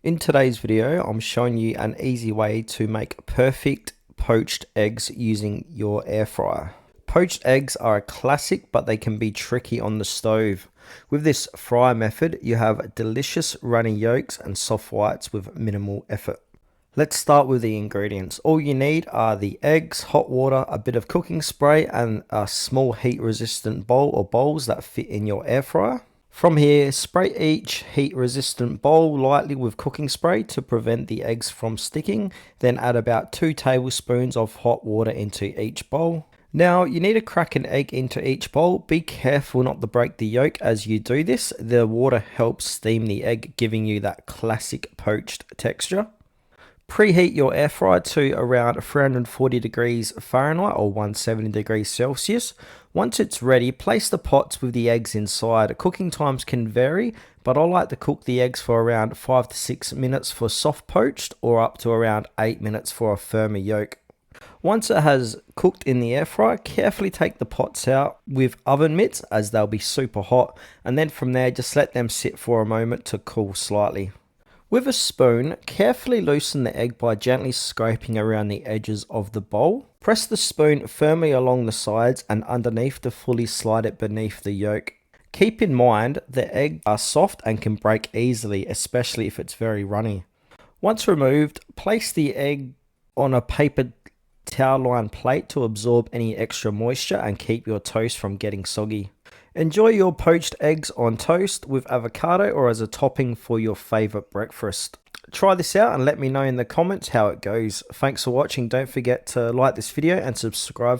In today's video, I'm showing you an easy way to make perfect poached eggs using your air fryer. Poached eggs are a classic, but they can be tricky on the stove. With this fryer method, you have delicious runny yolks and soft whites with minimal effort. Let's start with the ingredients. All you need are the eggs, hot water, a bit of cooking spray, and a small heat resistant bowl or bowls that fit in your air fryer. From here, spray each heat resistant bowl lightly with cooking spray to prevent the eggs from sticking. Then add about 2 tablespoons of hot water into each bowl. Now you need to crack an egg into each bowl. Be careful not to break the yolk as you do this. The water helps steam the egg, giving you that classic poached texture. Preheat your air fryer to around 340 degrees Fahrenheit or 170 degrees Celsius. Once it's ready, place the pots with the eggs inside. Cooking times can vary, but I like to cook the eggs for around 5 to 6 minutes for soft poached or up to around 8 minutes for a firmer yolk. Once it has cooked in the air fryer, carefully take the pots out with oven mitts as they'll be super hot, and then from there just let them sit for a moment to cool slightly. With a spoon, carefully loosen the egg by gently scraping around the edges of the bowl. Press the spoon firmly along the sides and underneath to fully slide it beneath the yolk. Keep in mind the eggs are soft and can break easily, especially if it's very runny. Once removed, place the egg on a paper towel lined plate to absorb any extra moisture and keep your toast from getting soggy. Enjoy your poached eggs on toast with avocado or as a topping for your favorite breakfast. Try this out and let me know in the comments how it goes. Thanks for watching. Don't forget to like this video and subscribe